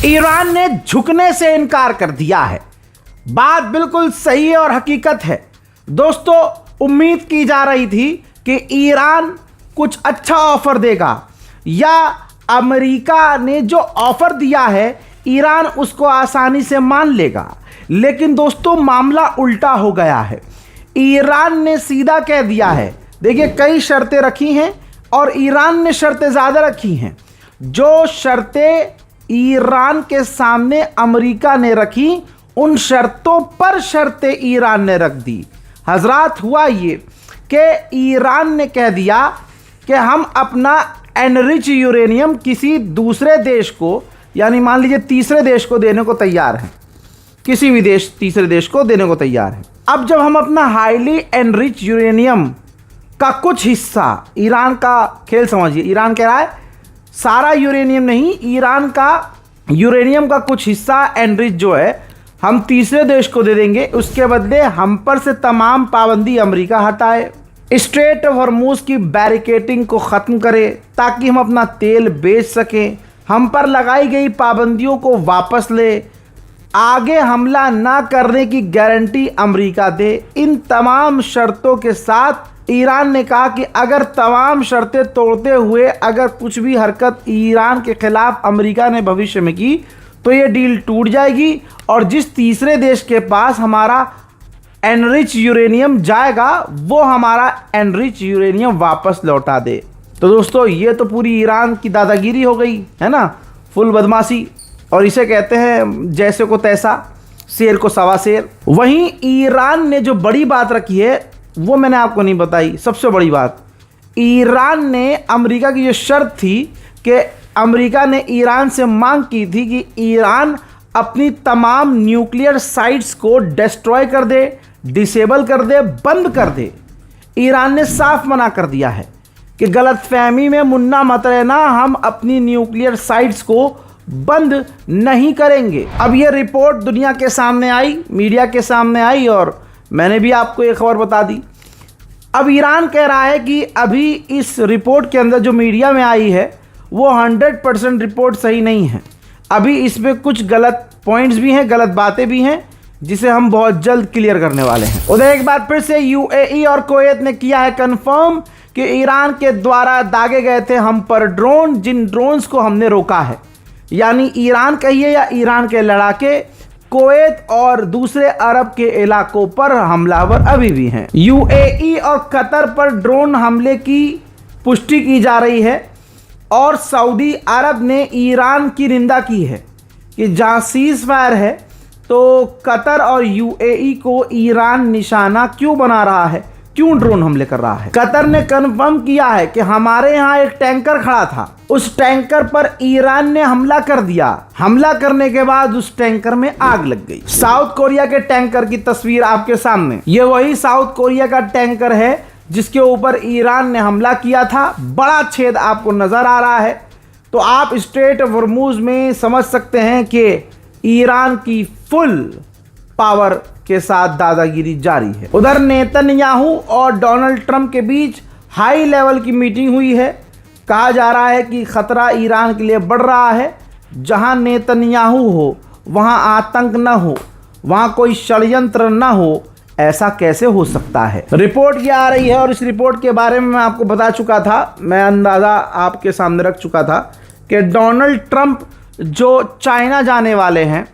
Iran ने झुकने से इनकार कर दिया है। बात बिल्कुल सही है और हकीकत है। दोस्तों, उम्मीद की जा रही थी कि ईरान कुछ अच्छा ऑफर देगा या अमेरिका ने जो ऑफर दिया है ईरान उसको आसानी से मान लेगा, लेकिन दोस्तों मामला उल्टा हो गया है। ईरान ने सीधा कह दिया है, देखिए कई शर्तें रखी हैं और ईरान ने शर्तें ज़्यादा रखी हैं। जो शर्तें ईरान के सामने अमेरिका ने रखी, उन शर्तों पर शर्तें ईरान ने रख दी। हजरात, हुआ ये कि ईरान ने कह दिया कि हम अपना एनरिच यूरेनियम किसी दूसरे देश को, यानी मान लीजिए तीसरे देश को देने को तैयार हैं। किसी भी देश तीसरे देश को देने को तैयार है। अब जब हम अपना हाईली एनरिच यूरेनियम का कुछ हिस्सा, ईरान का खेल समझिए, ईरान कह रहा है सारा यूरेनियम नहीं, ईरान का यूरेनियम का कुछ हिस्सा एनरिच जो है हम तीसरे देश को दे देंगे, उसके बदले हम पर से तमाम पाबंदी अमेरिका हटाए, स्ट्रेट ऑफ हॉर्मुज की बैरिकेडिंग को ख़त्म करे ताकि हम अपना तेल बेच सकें, हम पर लगाई गई पाबंदियों को वापस ले, आगे हमला ना करने की गारंटी अमेरिका दे। इन तमाम शर्तों के साथ ईरान ने कहा कि अगर तमाम शर्तें तोड़ते हुए अगर कुछ भी हरकत ईरान के खिलाफ अमेरिका ने भविष्य में की तो ये डील टूट जाएगी और जिस तीसरे देश के पास हमारा एनरिच यूरेनियम जाएगा वो हमारा एनरिच यूरेनियम वापस लौटा दे। तो दोस्तों, ये तो पूरी ईरान की दादागिरी हो गई है ना, फुल बदमाशी। और इसे कहते हैं जैसे को तैसा, शेर को सवा शेर। वहीं ईरान ने जो बड़ी बात रखी है वो मैंने आपको नहीं बताई। सबसे बड़ी बात, ईरान ने अमेरिका की जो शर्त थी कि अमेरिका ने ईरान से मांग की थी कि ईरान अपनी तमाम न्यूक्लियर साइट्स को डिस्ट्रॉय कर दे, डिसेबल कर दे, बंद कर दे। ईरान ने साफ मना कर दिया है कि गलतफहमी में मुन्ना मत रहना, हम अपनी न्यूक्लियर साइट्स को बंद नहीं करेंगे। अब ये रिपोर्ट दुनिया के सामने आई, मीडिया के सामने आई और मैंने भी आपको एक खबर बता दी। अब ईरान कह रहा है कि अभी इस रिपोर्ट के अंदर जो मीडिया में आई है वो 100% रिपोर्ट सही नहीं है। अभी इसमें कुछ गलत पॉइंट्स भी हैं, गलत बातें भी हैं, जिसे हम बहुत जल्द क्लियर करने वाले हैं। उधर एक बार फिर से यूएई और कुवैत ने किया है कंफर्म कि ईरान के द्वारा दागे गए थे हम पर ड्रोन, जिन ड्रोन्स को हमने रोका है। यानी ईरान कहिए या ईरान के लड़ाके कुवैत और दूसरे अरब के इलाकों पर हमलावर अभी भी हैं। यूएई और कतर पर ड्रोन हमले की पुष्टि की जा रही है और सऊदी अरब ने ईरान की निंदा की है कि जहां सीज फायर है तो कतर और यूएई को ईरान निशाना क्यों बना रहा है, क्यों ड्रोन हमले कर रहा है। कतर ने कन्फर्म किया है कि हमारे यहाँ एक टैंकर खड़ा था, उस टैंकर पर ईरान ने हमला कर दिया। हमला करने के बाद उस टैंकर में आग लग गई। साउथ कोरिया के टैंकर की तस्वीर आपके सामने, ये वही साउथ कोरिया का टैंकर है जिसके ऊपर ईरान ने हमला किया था। बड़ा छेद आपको नजर आ रहा है। तो आप स्ट्रेट ऑफ हॉर्मुज में समझ सकते हैं कि ईरान की फुल पावर के साथ दादागिरी जारी है। उधर नेतन्याहू और डोनाल्ड ट्रंप के बीच हाई लेवल की मीटिंग हुई है। कहा जा रहा है कि खतरा ईरान के लिए बढ़ रहा है। जहां नेतन्याहू हो वहां आतंक न हो, वहां कोई षड्यंत्र न हो, ऐसा कैसे हो सकता है। रिपोर्ट ये आ रही है और इस रिपोर्ट के बारे में मैं आपको बता चुका था, मैं अंदाज़ा आपके सामने रख चुका था कि डोनाल्ड ट्रंप जो चाइना जाने वाले हैं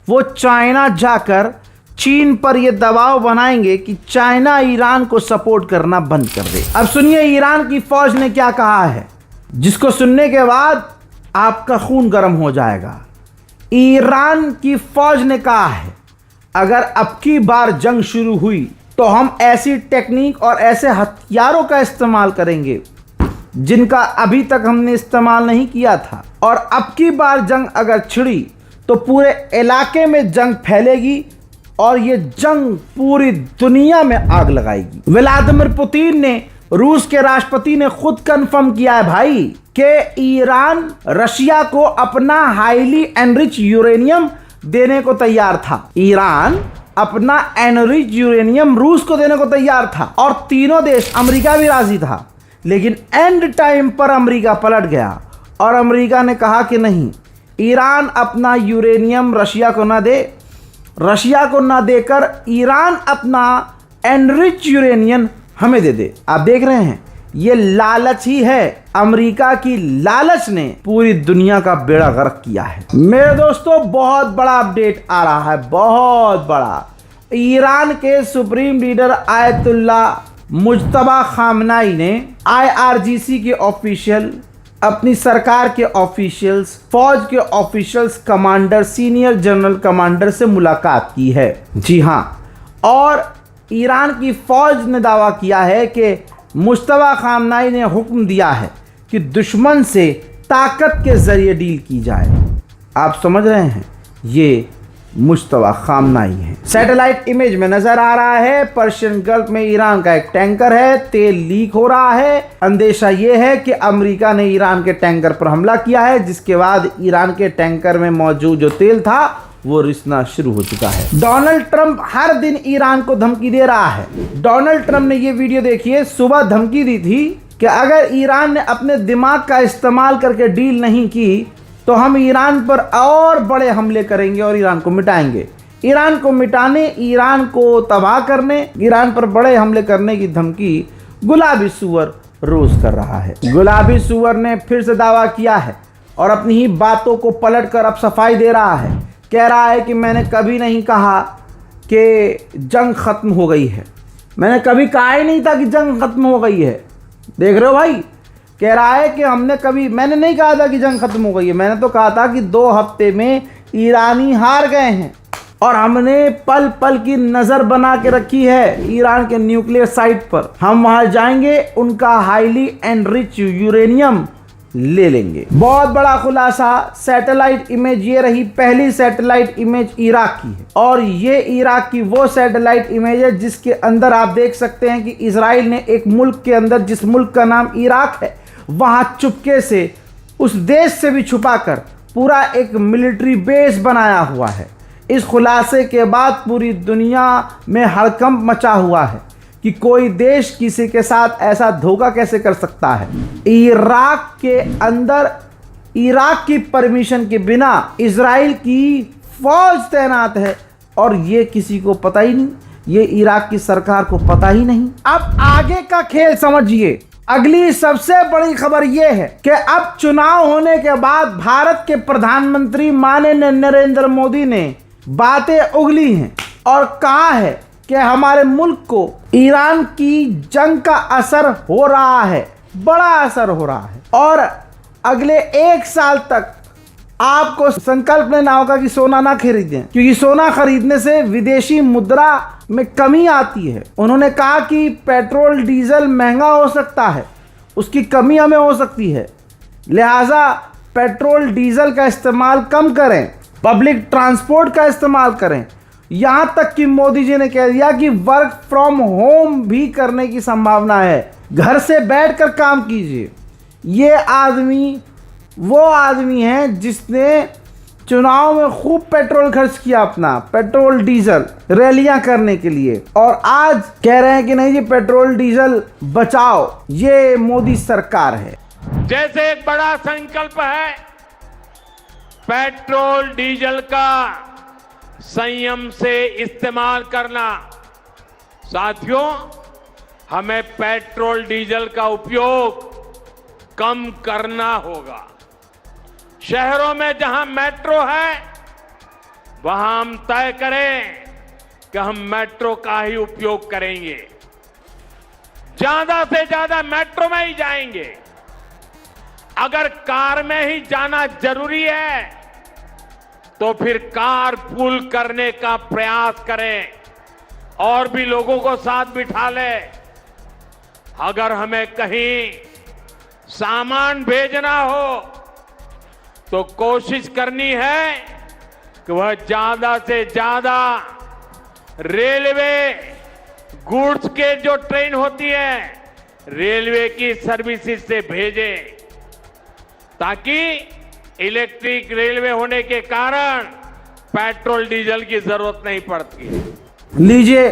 वो चाइना जाकर चीन पर यह दबाव बनाएंगे कि चाइना ईरान को सपोर्ट करना बंद कर दे। अब सुनिए ईरान की फौज ने क्या कहा है, जिसको सुनने के बाद आपका खून गर्म हो जाएगा। ईरान की फौज ने कहा है अगर अब की बार जंग शुरू हुई तो हम ऐसी टेक्निक और ऐसे हथियारों का इस्तेमाल करेंगे जिनका अभी तक हमने इस्तेमाल नहीं किया था, और अब की बार जंग अगर छिड़ी तो पूरे इलाके में जंग फैलेगी और ये जंग पूरी दुनिया में आग लगाएगी। व्लादिमीर पुतिन ने, रूस के राष्ट्रपति ने खुद कंफर्म किया है भाई कि ईरान रशिया को अपना हाईली एनरिच यूरेनियम देने को तैयार था। ईरान अपना एनरिच यूरेनियम रूस को देने को तैयार था और तीनों देश, अमेरिका भी राजी था, लेकिन एंड टाइम पर अमेरिका पलट गया और अमेरिका ने कहा कि नहीं, ईरान अपना यूरेनियम रशिया को ना दे, रशिया को ना देकर ईरान अपना एनरिच यूरेनियम हमें दे दे। आप देख रहे हैं, ये लालच ही है। अमेरिका की लालच ने पूरी दुनिया का बेड़ा गर्क किया है। मेरे दोस्तों, बहुत बड़ा अपडेट आ रहा है, बहुत बड़ा। ईरान के supreme leader Ayatollah Mujtaba Khamenei ने IRGC के ऑफिशियल, अपनी सरकार के ऑफिशियल्स, फौज के officials, commander, senior general commander से मुलाकात की है। जी हां, और ईरान की फौज ने दावा किया है कि मुज्तबा खामनाई ने हुक्म दिया है कि दुश्मन से ताकत के जरिए डील की जाए। आप समझ रहे हैं, ये मुज्तबा खामनाई है। सैटेलाइट इमेज में नजर आ रहा है पर्शियन गल्फ में ईरान का एक टैंकर है, तेल लीक हो रहा है। अंदेशा यह है कि अमेरिका ने ईरान के टैंकर पर हमला किया है, जिसके बाद ईरान के टैंकर में मौजूद जो तेल था वो रिसना शुरू हो चुका है। डोनाल्ड ट्रंप हर दिन ईरान को धमकी दे रहा है। डोनाल्ड ट्रंप ने ये वीडियो देखिए, सुबह धमकी दी थी कि अगर ईरान ने अपने दिमाग का इस्तेमाल करके डील नहीं की तो हम ईरान पर और बड़े हमले करेंगे और ईरान को मिटाएंगे। ईरान को मिटाने, ईरान को तबाह करने, ईरान पर बड़े हमले करने की धमकी गुलाबी सूअर रोज कर रहा है। गुलाबी सूअर ने फिर से दावा किया है और अपनी ही बातों को पलटकर अब सफाई दे रहा है। कह रहा है कि मैंने कभी नहीं कहा कि जंग खत्म हो गई है, मैंने कभी कहा ही नहीं था कि जंग खत्म हो गई है। देख रहे हो भाई, कह रहा है कि मैंने नहीं कहा था कि जंग खत्म हो गई है, मैंने तो कहा था कि 2 हफ्ते में ईरानी हार गए हैं और हमने पल पल की नज़र बना के रखी है ईरान के न्यूक्लियर साइट पर। हम वहां जाएंगे, उनका हाईली एनरिच यूरेनियम ले लेंगे। बहुत बड़ा खुलासा। सैटेलाइट इमेज ये रही, पहली सैटेलाइट इमेज इराक की है और ये इराक की वो सैटेलाइट इमेज है जिसके अंदर आप देख सकते हैं कि इजराइल ने एक मुल्क के अंदर, जिस मुल्क का नाम इराक है, वहां चुपके से, उस देश से भी छुपाकर पूरा एक मिलिट्री बेस बनाया हुआ है। इस खुलासे के बाद पूरी दुनिया में हड़कंप मचा हुआ है कि कोई देश किसी के साथ ऐसा धोखा कैसे कर सकता है। इराक के अंदर इराक की परमिशन के बिना इजराइल की फौज तैनात है और ये किसी को पता ही नहीं, ये इराक की सरकार को पता ही नहीं। अब आगे का खेल समझिए। अगली सबसे बड़ी खबर यह है कि अब चुनाव होने के बाद भारत के प्रधानमंत्री माननीय नरेंद्र मोदी ने बातें उगली हैं और कहा है कि हमारे मुल्क को ईरान की जंग का असर हो रहा है, बड़ा असर हो रहा है और अगले 1 साल तक आपको संकल्प लेना होगा कि सोना ना खरीदें, क्योंकि सोना खरीदने से विदेशी मुद्रा में कमी आती है। उन्होंने कहा कि पेट्रोल डीजल महंगा हो सकता है, उसकी कमी हमें हो सकती है, लिहाजा पेट्रोल डीजल का इस्तेमाल कम करें, पब्लिक ट्रांसपोर्ट का इस्तेमाल करें। यहां तक कि मोदी जी ने कह दिया कि वर्क फ्रॉम होम भी करने की संभावना है, घर से बैठकर काम कीजिए। ये आदमी वो आदमी है जिसने चुनाव में खूब पेट्रोल खर्च किया, अपना पेट्रोल डीजल रैलियां करने के लिए, और आज कह रहे हैं कि नहीं जी पेट्रोल डीजल बचाओ। ये मोदी सरकार है। जैसे एक बड़ा संकल्प है पेट्रोल डीजल का संयम से इस्तेमाल करना, साथियों हमें पेट्रोल डीजल का उपयोग कम करना होगा। शहरों में जहां मेट्रो है वहां हम तय करें कि हम मेट्रो का ही उपयोग करेंगे, ज्यादा से ज्यादा मेट्रो में ही जाएंगे। अगर कार में ही जाना जरूरी है तो फिर कार पूल करने का प्रयास करें और भी लोगों को साथ बिठा लें। अगर हमें कहीं सामान भेजना हो तो कोशिश करनी है कि वह ज्यादा से ज्यादा रेलवे गुड्स के जो ट्रेन होती है रेलवे की सर्विसेज से भेजें, ताकि इलेक्ट्रिक रेलवे होने के कारण पेट्रोल डीजल की जरूरत नहीं पड़ती। लीजिए,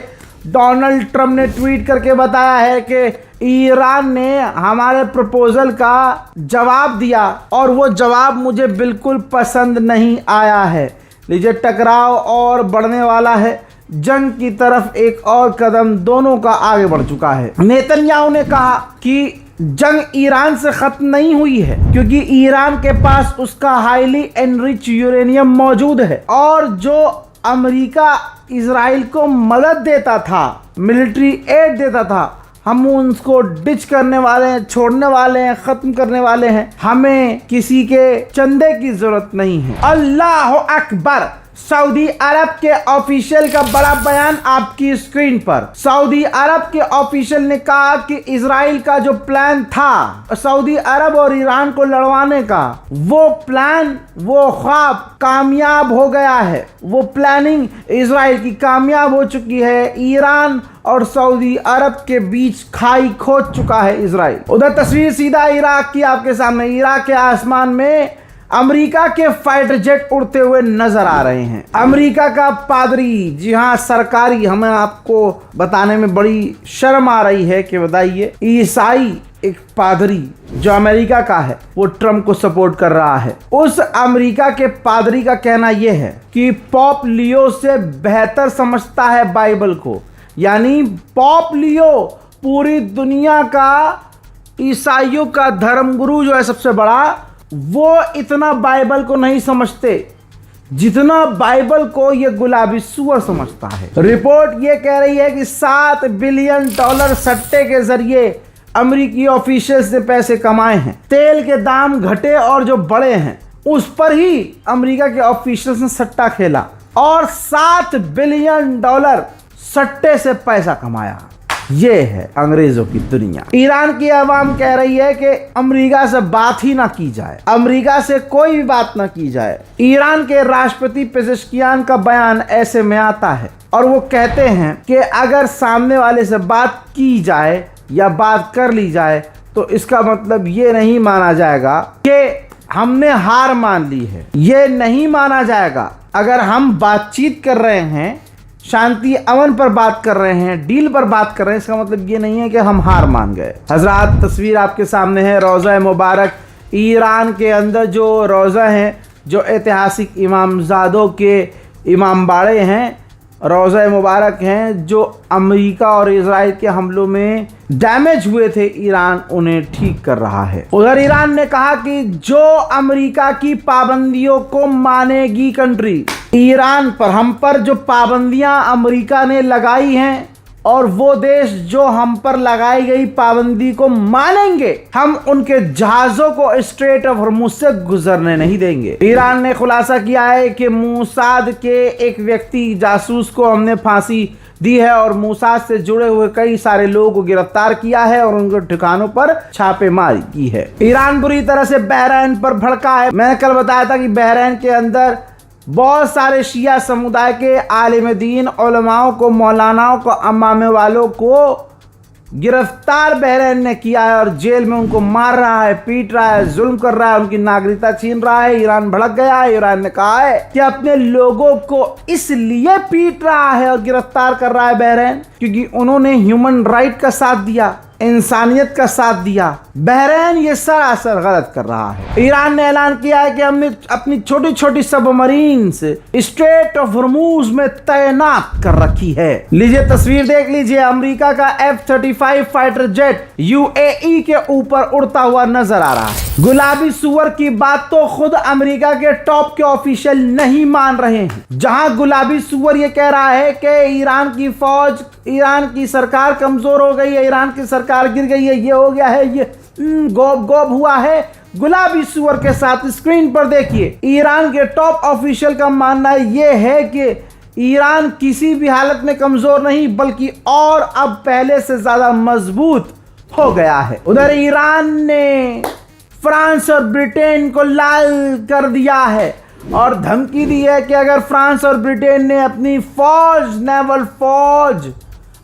डोनाल्ड ट्रंप ने ट्वीट करके बताया है कि ईरान ने हमारे प्रपोजल का जवाब दिया और वो जवाब मुझे बिल्कुल पसंद नहीं आया है। लीजिए, टकराव और बढ़ने वाला है, जंग की तरफ एक और कदम दोनों का आगे बढ़ चुका है। नेतन्याहू ने कहा कि जंग ईरान से खत्म नहीं हुई है क्योंकि ईरान के पास उसका हाईली एनरिच यूरेनियम मौजूद है और जो अमेरिका इजराइल को मदद देता था, मिलिट्री एड देता था, हम उनको डिच करने वाले हैं, छोड़ने वाले हैं, खत्म करने वाले हैं। हमें किसी के चंदे की जरूरत नहीं है। अल्लाह अकबर। सऊदी अरब के ऑफिशियल का बड़ा बयान आपकी स्क्रीन पर। सऊदी अरब के ऑफिशियल ने कहा कि इजराइल का जो प्लान था सऊदी अरब और ईरान को लड़वाने का, वो प्लान, वो ख्वाब कामयाब हो गया है। वो प्लानिंग इजराइल की कामयाब हो चुकी है। ईरान और सऊदी अरब के बीच खाई खोद चुका है इजराइल। उधर तस्वीर सीधा इराक की आपके सामने। इराक के आसमान में अमेरिका के फाइटर जेट उड़ते हुए नजर आ रहे हैं। अमेरिका का पादरी, जी हाँ सरकारी, हमें आपको बताने में बड़ी शर्म आ रही है कि बताइए, ईसाई एक पादरी जो अमेरिका का है वो ट्रम्प को सपोर्ट कर रहा है। उस अमेरिका के पादरी का कहना यह है कि पॉप लियो से बेहतर समझता है बाइबल को। यानी पॉप लियो पूरी दुनिया का ईसाइयों का धर्मगुरु जो है सबसे बड़ा, वो इतना बाइबल को नहीं समझते जितना बाइबल को ये गुलाबी सुअर समझता है। रिपोर्ट ये कह रही है कि $7 बिलियन सट्टे के जरिए अमेरिकी ऑफिशियल्स ने पैसे कमाए हैं। तेल के दाम घटे और जो बढ़े हैं उस पर ही अमेरिका के ऑफिशियल्स ने सट्टा खेला और $7 बिलियन सट्टे से पैसा कमाया। ये है अंग्रेजों की दुनिया। ईरान की आवाम कह रही है कि अमेरिका से बात ही ना की जाए, अमेरिका से कोई भी बात ना की जाए। ईरान के राष्ट्रपति पेजेश्कियान का बयान ऐसे में आता है और वो कहते हैं कि अगर सामने वाले से बात की जाए या बात कर ली जाए तो इसका मतलब ये नहीं माना जाएगा कि हमने हार मान ली है। ये नहीं माना जाएगा अगर हम बातचीत कर रहे हैं, शांति अमन पर बात कर रहे हैं, डील पर बात कर रहे हैं, इसका मतलब ये नहीं है कि हम हार मान गए। हजरात, तस्वीर आपके सामने है रोज़ा मुबारक। ईरान के अंदर जो रोज़ा है, जो ऐतिहासिक इमामजादों के इमाम बाड़े हैं, रोज़ा मुबारक हैं, जो अमेरिका और इजराइल के हमलों में डैमेज हुए थे, ईरान उन्हें ठीक कर रहा है। उधर ईरान ने कहा कि जो अमेरिका की पाबंदियों को मानेगी कंट्री, ईरान पर, हम पर जो पाबंदियां अमेरिका ने लगाई हैं और वो देश जो हम पर लगाई गई पाबंदी को मानेंगे, हम उनके जहाज़ों को स्ट्रेट ऑफ हॉर्मुज़ से गुजरने नहीं देंगे। ईरान ने खुलासा किया है कि मूसाद के एक व्यक्ति जासूस को हमने फांसी दी है और मूसाद से जुड़े हुए कई सारे लोगों को गिरफ्तार किया है और उनके ठिकानों पर छापेमारी की है। ईरान बुरी तरह से बहरीन पर भड़का है। मैंने कल बताया था कि बहरीन के अंदर बहुत सारे शिया समुदाय के आलिम दीन, उलमाओं को, मौलानाओं को, अम्मामे वालों को गिरफ्तार बहरीन ने किया है और जेल में उनको मार रहा है, पीट रहा है, जुल्म कर रहा है, उनकी नागरिकता छीन रहा है। ईरान भड़क गया है। ईरान ने कहा है कि अपने लोगों को इसलिए पीट रहा है और गिरफ्तार कर रहा है बहरीन क्योंकि उन्होंने ह्यूमन राइट का साथ दिया, इंसानियत का साथ दिया। बहरीन ये सरासर गलत कर रहा है। ईरान ने ऐलान किया है कि हमने अपनी छोटी छोटी सबमरीन्स स्ट्रेट ऑफ हॉर्मुज़ में तैनात कर रखी है। लीजिए तस्वीर देख लीजिए। अमेरिका का F-35 फाइटर जेट UAE के ऊपर उड़ता हुआ नजर आ रहा है। गुलाबी सुअर की बात तो खुद अमेरिका के टॉप के ऑफिशियल नहीं मान रहे हैं। जहां गुलाबी सुअर ये कह रहा है कि ईरान की फौज, ईरान की सरकार कमजोर हो गई है, ईरान की सरकार गिर गई है, ये हो गया है, ये गोब गोब हुआ है। गुलाबी सुअर के साथ स्क्रीन पर देखिए, ईरान के टॉप ऑफिशियल का मानना ये है कि ईरान किसी भी हालत में कमजोर नहीं बल्कि और अब पहले से ज्यादा मजबूत हो गया है। उधर ईरान ने फ्रांस और ब्रिटेन को लाल कर दिया है और धमकी दी है कि अगर फ्रांस और ब्रिटेन ने अपनी फौज, नेवल फौज,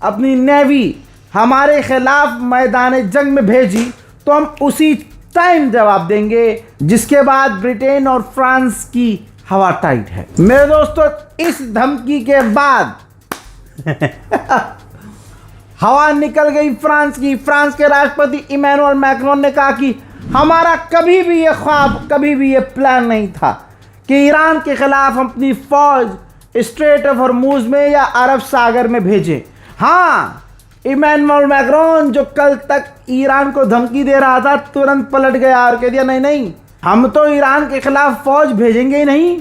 अपनी नेवी हमारे खिलाफ मैदान जंग में भेजी तो हम उसी टाइम जवाब देंगे। जिसके बाद ब्रिटेन और फ्रांस की हवा टाइट है। मेरे दोस्तों, इस धमकी के बाद हवा निकल गई फ्रांस की। फ्रांस के राष्ट्रपति इमैनुअल मैक्रोन ने कहा कि हमारा कभी भी ये ख्वाब, कभी भी ये प्लान नहीं था कि ईरान के खिलाफ अपनी फौज स्ट्रेट ऑफ हॉर्मुज में या अरब सागर में भेजें। हाँ, इमैनुअल मैक्रोन जो कल तक ईरान को धमकी दे रहा था, तुरंत पलट गया और कह दिया नहीं नहीं, हम तो ईरान के खिलाफ फौज भेजेंगे ही नहीं,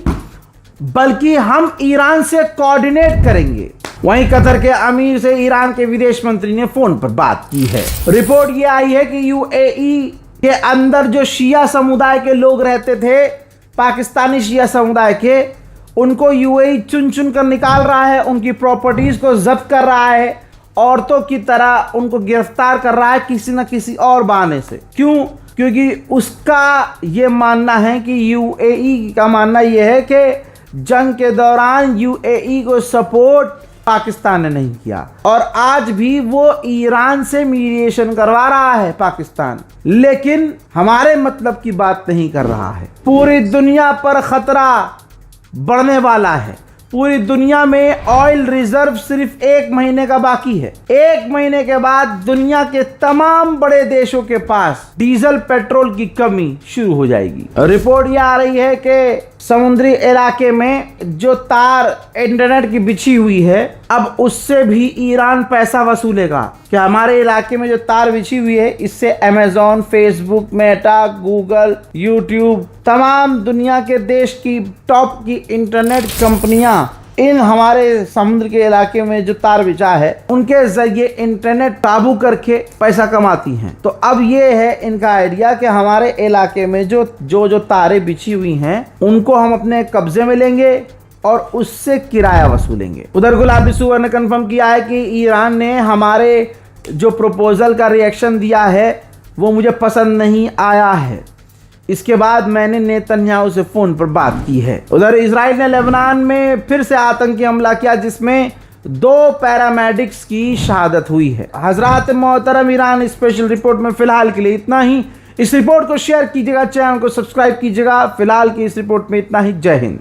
बल्कि हम ईरान से कोऑर्डिनेट करेंगे। वहीं कतर के अमीर से ईरान के विदेश मंत्री ने फोन पर बात की है। रिपोर्ट ये आई है कि यूएई के अंदर जो शिया समुदाय के लोग रहते थे, पाकिस्तानी शिया समुदाय के, उनको यूएई चुन चुन कर निकाल रहा है, उनकी प्रॉपर्टीज को जब्त कर रहा है, औरतों की तरह उनको गिरफ्तार कर रहा है किसी न किसी और बहाने से। क्यों? क्योंकि उसका ये मानना है कि यूएई का मानना यह है कि जंग के दौरान यूएई को सपोर्ट पाकिस्तान ने नहीं किया और आज भी वो ईरान से मीडिएशन करवा रहा है पाकिस्तान, लेकिन हमारे मतलब की बात नहीं कर रहा है। पूरी दुनिया पर खतरा बढ़ने वाला है। पूरी दुनिया में ऑयल रिजर्व सिर्फ 1 महीने का बाकी है। 1 महीने के बाद दुनिया के तमाम बड़े देशों के पास डीजल पेट्रोल की कमी शुरू हो जाएगी। रिपोर्ट ये आ रही है कि समुद्री इलाके में जो तार इंटरनेट की बिछी हुई है, अब उससे भी ईरान पैसा वसूलेगा कि हमारे इलाके में जो तार बिछी हुई है, इससे Amazon, Facebook, Meta, Google, YouTube, तमाम दुनिया के देश की टॉप की इंटरनेट कंपनियां इन हमारे समुद्र के इलाके में जो तार बिछा है, उनके जरिए इंटरनेट काबू करके पैसा कमाती हैं। तो अब ये है इनका आइडिया कि हमारे इलाके में जो तारें बिछी हुई हैं, उनको हम अपने कब्जे में लेंगे और उससे किराया वसूलेंगे। उधर गुलाबी सुअर ने कंफर्म किया है कि ईरान ने हमारे जो प्रपोजल का रिएक्शन दिया है वो मुझे पसंद नहीं आया है। इसके बाद मैंने नेतन्याहू से फोन पर बात की है। उधर इजराइल ने लेबनान में फिर से आतंकी हमला किया, जिसमें 2 पैरामेडिक्स की शहादत हुई है। हजरात मोहतरम, ईरान स्पेशल रिपोर्ट में फिलहाल के लिए इतना ही। इस रिपोर्ट को शेयर कीजिएगा, चैनल को सब्सक्राइब कीजिएगा। फिलहाल की इस रिपोर्ट में इतना ही। जय हिंद।